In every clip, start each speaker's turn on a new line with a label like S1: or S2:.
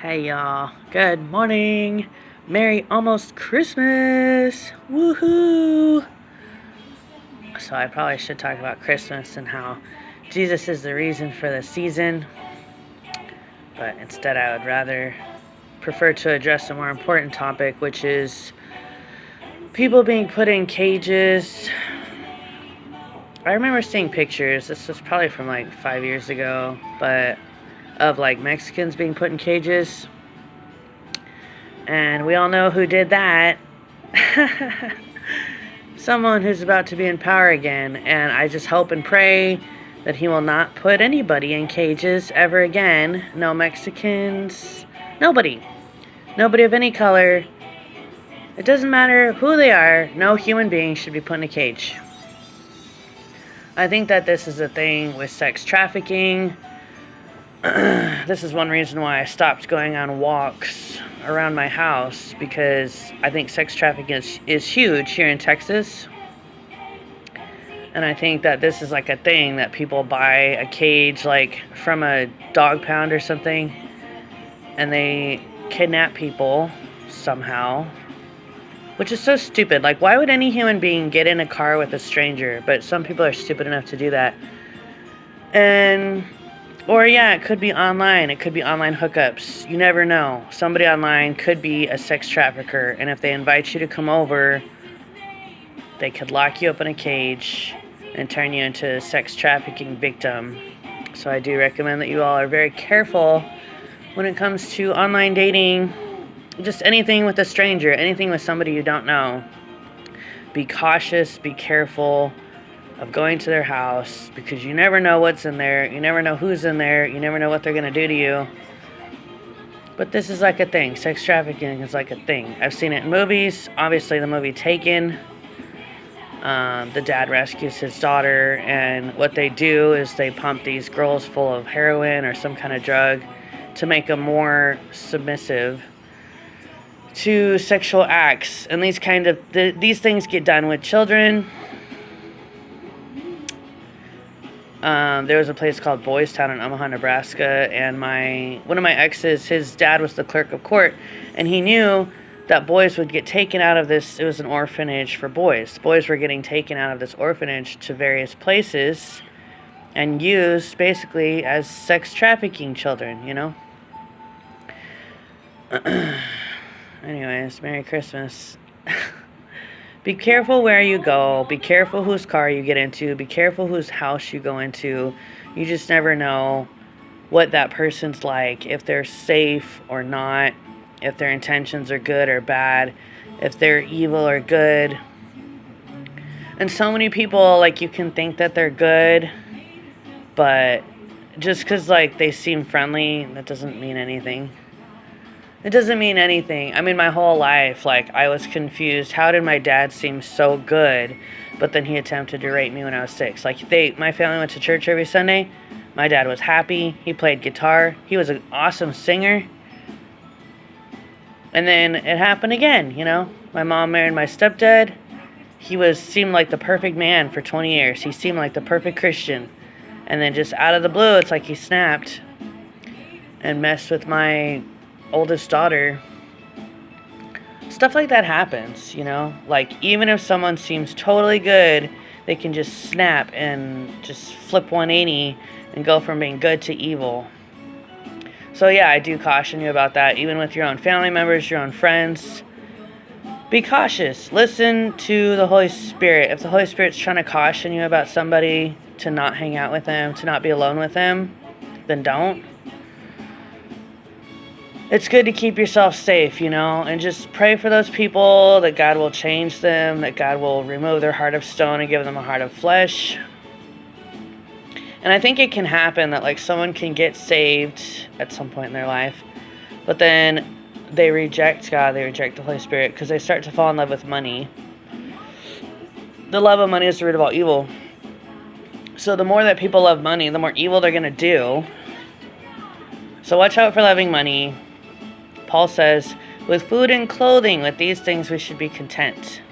S1: Hey y'all, good morning. Merry almost Christmas. Woohoo! So I probably should talk about Christmas and how Jesus is the reason for the season. But instead I would rather prefer to address a more important topic, which is people being put in cages. I remember seeing pictures, this was probably from like 5 years ago, but of like Mexicans being put in cages. And we all know who did that. Someone who's about to be in power again. And I just hope and pray that he will not put anybody in cages ever again. No Mexicans. Nobody. Nobody of any color. It doesn't matter who they are. No human being should be put in a cage. I think that this is a thing with sex trafficking. This is one reason why I stopped going on walks around my house, because I think sex trafficking is huge here in Texas. And I think that this is like a thing that people buy a cage like from a dog pound or something, and they kidnap people somehow, which is so stupid. Like, why would any human being get in a car with a stranger? But some people are stupid enough to do that. Or yeah, it could be online. It could be online hookups. You never know. Somebody online could be a sex trafficker, and if they invite you to come over, they could lock you up in a cage and turn you into a sex trafficking victim. So I do recommend that you all are very careful when it comes to online dating. Just anything with a stranger, anything with somebody you don't know. Be cautious, be careful of going to their house, because you never know what's in there. You never know who's in there. You never know what they're going to do to you. But this is like a thing. Sex trafficking is like a thing. I've seen it in movies. Obviously, the movie Taken. The dad rescues his daughter, and what they do is they pump these girls full of heroin or some kind of drug to make them more submissive to sexual acts. And these things get done with children. There was a place called Boys Town in Omaha, Nebraska, and one of my exes, his dad was the clerk of court, and he knew that boys would get taken out of this. It was an orphanage for boys. Boys were getting taken out of this orphanage to various places and used basically as sex trafficking children, you know? Anyways, Merry Christmas. Be careful where you go. Be careful whose car you get into. Be careful whose house you go into. You just never know what that person's like, if they're safe or not, if their intentions are good or bad, if they're evil or good. And so many people, like, you can think that they're good, but just because, like, they seem friendly, that doesn't mean anything. It doesn't mean anything. I mean, my whole life, like, I was confused. How did my dad seem so good, but then he attempted to rape me when I was 6? Like, my family went to church every Sunday. My dad was happy. He played guitar. He was an awesome singer. And then it happened again, you know? My mom married my stepdad. He seemed like the perfect man for 20 years. He seemed like the perfect Christian. And then just out of the blue, it's like he snapped and messed with my oldest daughter. Stuff like that happens, you know? Like, even if someone seems totally good, they can just snap and just flip 180 and go from being good to evil. So yeah, I do caution you about that, even with your own family members, your own friends. Be cautious. Listen to the Holy Spirit. If the Holy Spirit's trying to caution you about somebody, to not hang out with them, to not be alone with them, then don't. It's good to keep yourself safe, you know, and just pray for those people, that God will change them, that God will remove their heart of stone and give them a heart of flesh. And I think it can happen that, like, someone can get saved at some point in their life, but then they reject God, they reject the Holy Spirit, because they start to fall in love with money. The love of money is the root of all evil. So the more that people love money, the more evil they're going to do. So watch out for loving money. Paul says, with food and clothing, with these things we should be content,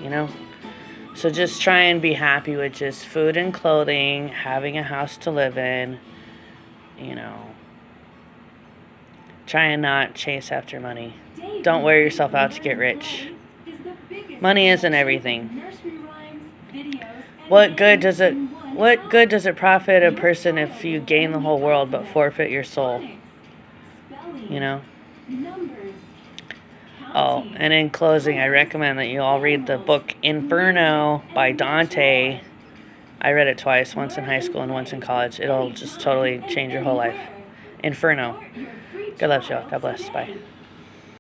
S1: you know? So just try and be happy with just food and clothing, having a house to live in, you know. Try and not chase after money. Don't wear yourself out to get rich. Money isn't everything. What good does it profit a person if you gain the whole world but forfeit your soul? You know? Oh, and in closing, I recommend that you all read the book Inferno by Dante. I read it twice, once in high school and once in college. It'll just totally change your whole life. Inferno. God loves y'all. God bless. Bye.